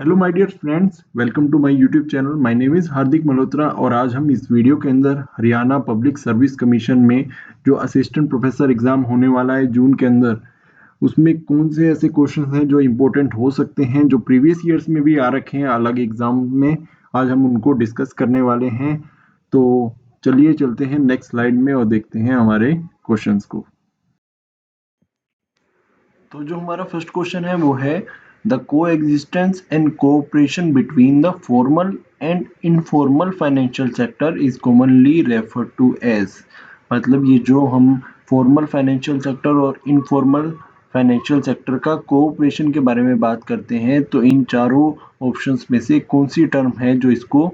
Hello my dear friends, welcome to my YouTube channel. My name is Hardik Malhotra और आज हम इस वीडियो के अंदर हरियाणा पब्लिक सर्विस कमीशन में जो असिस्टेंट प्रोफेसर एग्ज़ाम होने वाला है जून के अंदर, उसमें कौन से ऐसे क्वेश्चन हैं जो इम्पोर्टेंट हो सकते हैं, जो प्रीवियस ईयर्स में भी आ रखे हैं अलग एग्ज़ाम में। आज हम उनको डिस्कस करने वाले हैं। तो चलिए चलते हैं नेक्स्ट स्लाइड में और देखते हैं हमारे क्वेश्चंस को। तो जो हमारा फर्स्ट क्वेश्चन है वो है the coexistence and cooperation between the formal and informal financial sector is commonly referred to as. मतलब ये जो हम फॉर्मल फाइनेंशियल सेक्टर और इनफॉर्मल फाइनेंशियल सेक्टर का कोऑपरेशन के बारे में बात करते हैं, तो इन चारों ऑप्शंस में से कौन सी टर्म है जो इसको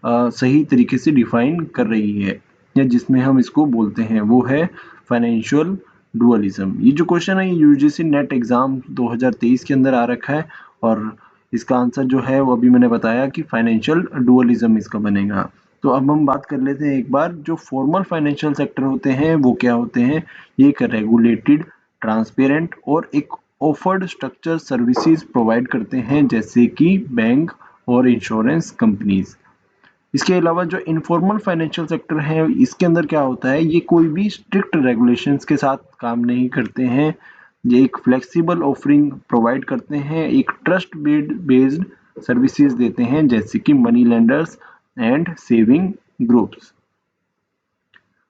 सही तरीके से डिफाइन कर रही है या जिसमें हम इसको बोलते हैं, वो है फाइनेंशियल डुअलिज्म। ये जो क्वेश्चन है ये यूजीसी नेट एग्जाम 2023 के अंदर आ रखा है और इसका आंसर जो है वो अभी मैंने बताया कि फाइनेंशियल डुअलिज्म इसका बनेगा। तो अब हम बात कर लेते हैं एक बार, जो फॉर्मल फाइनेंशियल सेक्टर होते हैं वो क्या होते हैं। ये एक रेगुलेटेड, ट्रांसपेरेंट और एक ऑफर्ड स्ट्रक्चर सर्विसेज प्रोवाइड करते हैं, जैसे कि बैंक और इंश्योरेंस कंपनीज। इसके अलावा जो इनफॉर्मल फाइनेंशियल सेक्टर है इसके अंदर क्या होता है, ये कोई भी स्ट्रिक्ट रेगुलेशंस के साथ काम नहीं करते हैं। ये एक फ्लेक्सिबल ऑफरिंग प्रोवाइड करते हैं, एक ट्रस्ट बेस्ड सर्विसेज देते हैं, जैसे कि money lenders and saving groups.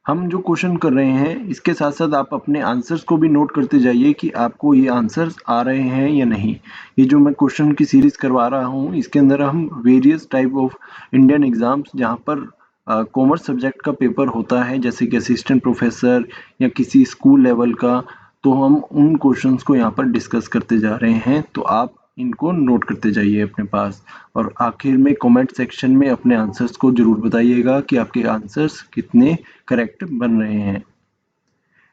हम जो क्वेश्चन कर रहे हैं इसके साथ साथ आप अपने आंसर्स को भी नोट करते जाइए कि आपको ये आंसर्स आ रहे हैं या नहीं। ये जो मैं क्वेश्चन की सीरीज करवा रहा हूँ इसके अंदर हम various type of Indian exams जहाँ पर कॉमर्स सब्जेक्ट का पेपर होता है, जैसे कि असिस्टेंट प्रोफेसर या किसी स्कूल लेवल का, तो हम उन क्वेश्चंस को यहाँ पर डिस्कस करते जा रहे हैं। तो आप इनको नोट करते जाइए अपने पास और आखिर में कमेंट सेक्शन में अपने आंसर्स को जरूर बताइएगा कि आपके आंसर्स कितने करेक्ट बन रहे हैं।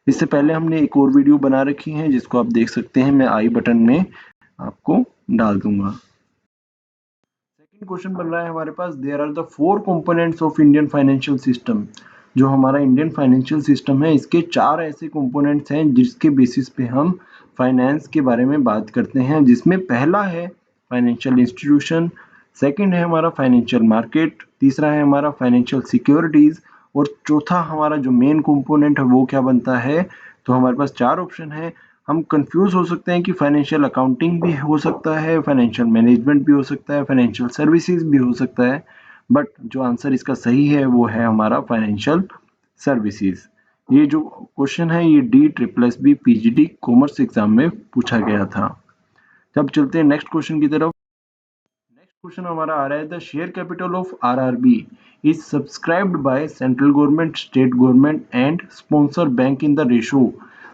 इससे पहले हमने एक और वीडियो बना रखी है जिसको आप देख सकते हैं, मैं आई बटन में आपको डाल दूंगा। सेकंड क्वेश्चन बन रहा है हमारे पास, there are the four components of Indian financial system. जो हमारा इंडियन फाइनेंशियल सिस्टम है इसके चार ऐसे कंपोनेंट्स हैं जिसके बेसिस पे हम फाइनेंस के बारे में बात करते हैं, जिसमें पहला है फाइनेंशियल इंस्टीट्यूशन, सेकंड है हमारा फाइनेंशियल मार्केट, तीसरा है हमारा फाइनेंशियल सिक्योरिटीज और चौथा हमारा जो मेन कंपोनेंट है वो क्या बनता है। तो हमारे पास चार ऑप्शन है। हम कंफ्यूज हो सकते हैं कि फाइनेंशियल अकाउंटिंग भी हो सकता है, फाइनेंशियल मैनेजमेंट भी हो सकता है, फाइनेंशियल सर्विसेज भी हो सकता है, बट जो आंसर इसका सही है वो है हमारा फाइनेंशियल सर्विसेज। ये जो क्वेश्चन है ये DSSB PGD कॉमर्स एग्जाम में पूछा गया था। तब चलते हैं नेक्स्ट क्वेश्चन की तरफ। नेक्स्ट क्वेश्चन हमारा आ रहा है, the share capital of RRB is subscribed by central government, state government and sponsor bank in the ratio.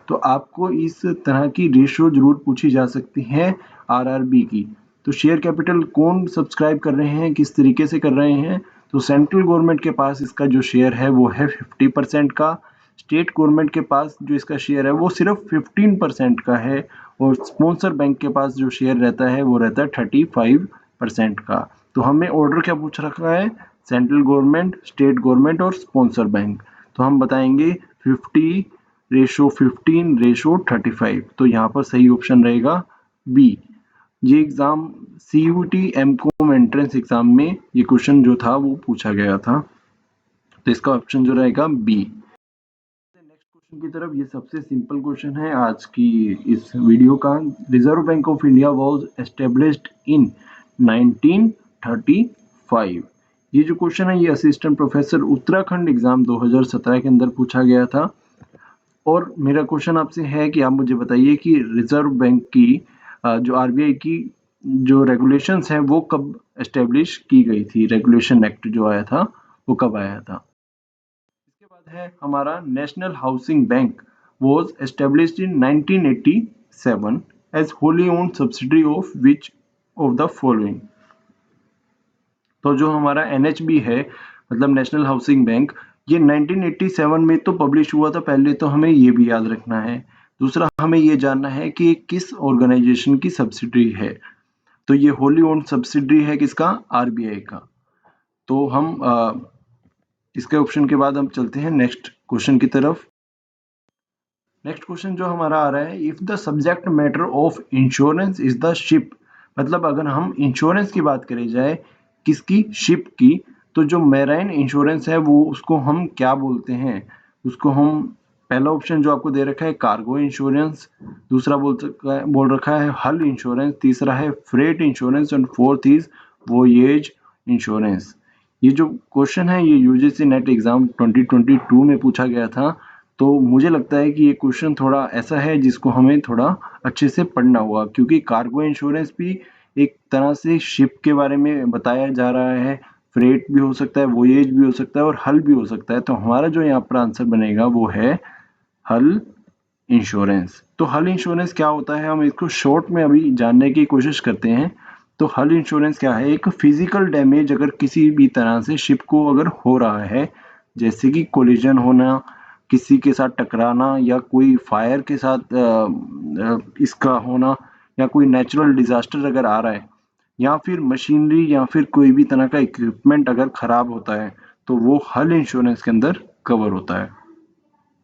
तो आपको इस तरह की रेशो जरूर पूछी जा सकती है RRB की। तो शेयर कैपिटल कौन सब्सक्राइब कर रहे हैं, किस तरीके से कर रहे हैं। तो सेंट्रल गवर्नमेंट के पास इसका जो शेयर है वो है 50% का, स्टेट गवर्नमेंट के पास जो इसका शेयर है वो सिर्फ 15% का है और स्पॉन्सर बैंक के पास जो शेयर रहता है वो रहता है 35% का। तो हमें ऑर्डर क्या पूछ रखा है, सेंट्रल गवर्नमेंट, स्टेट गवर्नमेंट और स्पॉन्सर बैंक। तो हम बताएंगे 50:15:35। तो यहाँ पर सही ऑप्शन रहेगा बी। ये exam CUT MCOM entrance exam में ये क्वेश्चन जो था वो पूछा गया था, तो इसका ऑप्शन जो रहेगा बी। नेक्स्ट क्वेश्चन की तरफ, ये सबसे सिंपल क्वेश्चन है आज की इस वीडियो का। Reserve bank of India was established इन 1935। ये जो क्वेश्चन है ये असिस्टेंट प्रोफेसर उत्तराखंड एग्जाम 2017 के अंदर पूछा गया था। और मेरा क्वेश्चन आपसे है कि आप मुझे बताइए कि रिजर्व बैंक की जो RBI की जो रेगुलेशंस हैं वो कब एस्टेब्लिश की गई थी, रेगुलेशन एक्ट जो आया था वो कब आया था। इसके बाद है हमारा national housing bank was established in 1987 as wholly owned subsidiary of which of the following. तो जो हमारा NHB है, मतलब नेशनल हाउसिंग बैंक, ये 1987 में तो पब्लिश हुआ था। पहले तो हमें ये भी याद रखना है। दूसरा हमें ये जानना है कि ये किस ऑर्गेनाइजेशन की सब्सिडरी है। तो ये होली ओन्ड सब्सिडरी है किसका, RBI का। तो हम इसके ऑप्शन के बाद हम चलते हैं नेक्स्ट क्वेश्चन की तरफ। नेक्स्ट क्वेश्चन जो हमारा आ रहा है, if the subject matter of insurance is the ship मतलब अगर हम इंश्योरेंस की बात करी जाए किसकी, शिप की, तो जो मैराइन इंश्योरेंस है वो उसको हम क्या बोलते हैं, उसको हम, पहला ऑप्शन जो आपको दे रखा है कार्गो इंश्योरेंस, दूसरा बोल रखा है हल इंश्योरेंस, तीसरा है freight insurance and fourth is voyage insurance. ये जो क्वेश्चन है ये यूजीसी नेट एग्जाम 2022 में पूछा गया था, तो मुझे लगता है कि ये क्वेश्चन थोड़ा ऐसा है जिसको हमें थोड़ा अच्छे से पढ़ना होगा, क्योंकि कार्गो इंश्योरेंस भी एक तरह से शिप के बारे में बताया जा रहा है, फ्रेट भी हो सकता है, वोयेज भी हो सकता है और हल भी हो सकता है। तो हमारा जो यहाँ पर आंसर बनेगा वो है हल इंश्योरेंस। तो हल इंश्योरेंस क्या होता है, हम इसको शॉर्ट में अभी जानने की कोशिश करते हैं। तो हल इंश्योरेंस क्या है, एक फिजिकल डैमेज अगर किसी भी तरह से शिप को अगर हो रहा है, जैसे कि कोलिजन होना, किसी के साथ टकराना या कोई फायर के साथ इसका होना, या कोई नेचुरल डिजास्टर अगर आ रहा है, या फिर मशीनरी या फिर कोई भी तरह का इक्विपमेंट अगर खराब होता है, तो वो हल इंश्योरेंस के अंदर कवर होता है।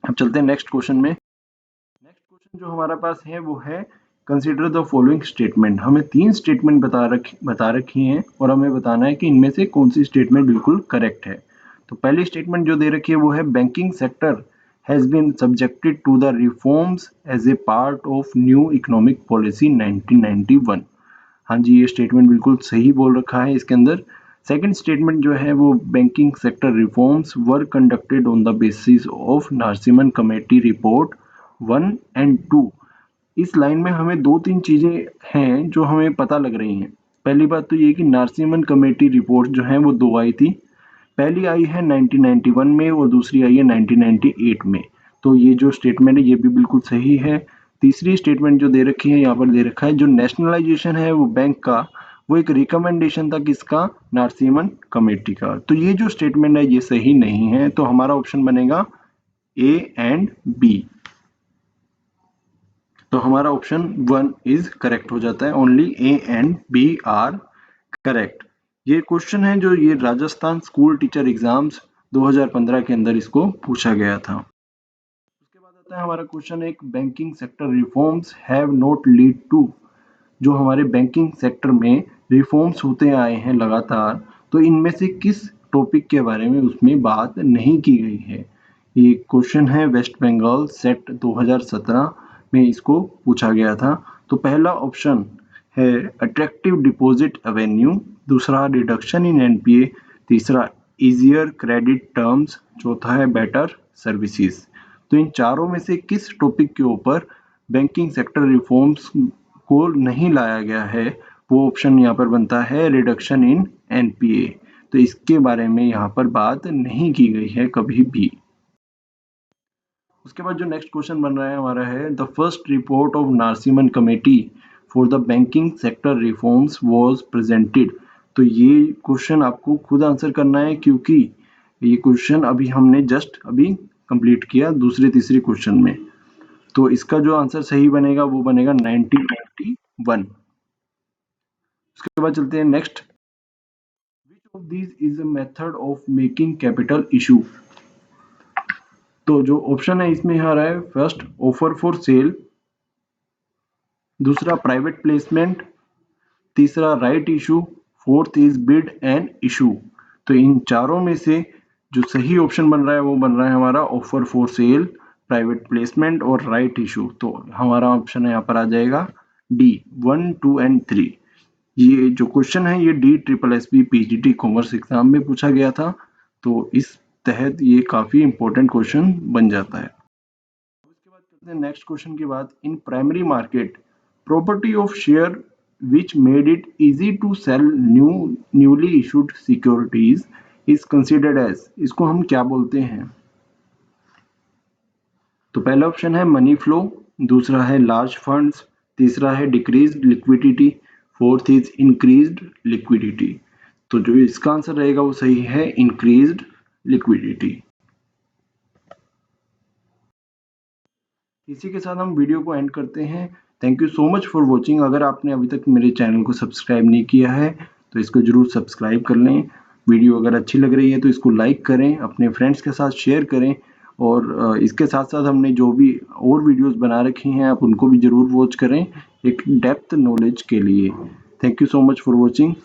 अब चलते हैं नेक्स्ट क्वेश्चन में। नेक्स्ट क्वेश्चन जो हमारे पास है वो है कंसीडर द फॉलोइंग स्टेटमेंट। हमें 3 स्टेटमेंट बता रखी हैं और हमें बताना है कि इनमें से कौन सी स्टेटमेंट बिल्कुल करेक्ट है। तो पहली स्टेटमेंट जो दे रखी है वो है banking sector has been subjected to the reforms as a part of new economic policy 1991। हाँ जी, ये स्टेटमेंट बिल्कुल सही बोल रखा है इसके अंदर। सेकंड स्टेटमेंट जो है वो banking sector reforms were conducted on the basis of Narasimham committee report 1 and 2। इस लाइन में हमें 2-3 चीजें हैं जो हमें पता लग रही हैं। पहली बात तो ये कि नारसिमन कमेटी रिपोर्ट जो है वो 2 आई थी। पहली आई है 1991 में और दूसरी आई है 1998 में। तो ये जो स्टेटमेंट है ये भी बिल्कुल सही है। तीसरी स्टेटमेंट जो दे रखी है यहाँ पर दे रखा है जो नेशनलाइजेशन है वो बैंक का, वो एक रिकमेंडेशन था किसका, नारसिमन कमेटी का। तो ये जो स्टेटमेंट है ये सही नहीं है, तो हमारा ऑप्शन बनेगा ए एंड बी। तो हमारा ऑप्शन 1 इज करेक्ट हो जाता है, only A and B are correct. ये क्वेश्चन है जो ये राजस्थान स्कूल टीचर एग्जाम्स 2015 के अंदर इसको पूछा गया था। उसके बाद आता है हमारा क्वेश्चन, एक banking sector reforms have not lead to. जो हमारे बैंकिंग सेक्टर में रिफॉर्म्स होते आए हैं लगातार, तो इनमें से किस टॉपिक के बारे में उसमें बात नहीं की गई है। ये क्वेश्चन है वेस्ट बंगाल सेट 2017 में इसको पूछा गया था। तो पहला ऑप्शन है अट्रैक्टिव डिपॉजिट एवेन्यू, दूसरा रिडक्शन इन एनपीए, तीसरा इजियर क्रेडिट टर्म्स, चौथा है बेटर सर्विसेज। तो इन चारों में से किस टॉपिक के ऊपर बैंकिंग सेक्टर रिफॉर्म्स को नहीं लाया गया है, वो ऑप्शन यहाँ पर बनता है रिडक्शन इन एनपीए। तो इसके बारे में यहाँ पर बात नहीं की गई है कभी भी। उसके बाद जो नेक्स्ट क्वेश्चन बन रहा है हमारा है the first report of Narasimham committee for the banking sector reforms was presented. तो ये क्वेश्चन आपको खुद आंसर करना है, क्योंकि ये क्वेश्चन अभी हमने जस्ट अभी कंप्लीट किया दूसरे तीसरे क्वेश्चन में। तो इसका जो आंसर सही बनेगा वो बनेगा 1991। उसके बाद चलते हैं next, which of these is a method of making capital issue. तो जो ऑप्शन है इसमें आ रहा है फर्स्ट ऑफर फॉर सेल, दूसरा प्राइवेट प्लेसमेंट, तीसरा right issue, fourth is bid and issue. तो इन चारों में से जो सही ऑप्शन बन रहा है वो बन रहा है हमारा offer for sale, private placement और राइट इशू। तो हमारा ऑप्शन यहाँ पर आ जाएगा डी 1, 2 एंड 3। ये जो क्वेश्चन है ये DSSB PGT कॉमर्स एग्जाम में पूछा गया था, तो इस तहत ये काफी इंपॉर्टेंट क्वेश्चन बन जाता है। उसके बाद चलते हैं नेक्स्ट क्वेश्चन के बाद, in primary market property of share which made it easy to sell newly issued securities is considered as, इसको हम क्या बोलते हैं। तो पहला ऑप्शन है मनी फ्लो, दूसरा है लार्ज फंड्स, तीसरा है decreased liquidity, fourth is increased liquidity. तो जो इसका आंसर रहेगा वो सही है इंक्रीज्ड लिक्विडिटी। इसी के साथ हम वीडियो को एंड करते हैं। Thank you so much for watching. अगर आपने अभी तक मेरे चैनल को सब्सक्राइब नहीं किया है तो इसको जरूर सब्सक्राइब कर लें। वीडियो अगर अच्छी लग रही है तो इसको लाइक करें, अपने फ्रेंड्स के साथ शेयर करें, और इसके साथ साथ हमने जो भी और वीडियोस बना रखी हैं आप उनको भी ज़रूर वॉच करें एक डेप्थ नॉलेज के लिए। Thank you so much for watching.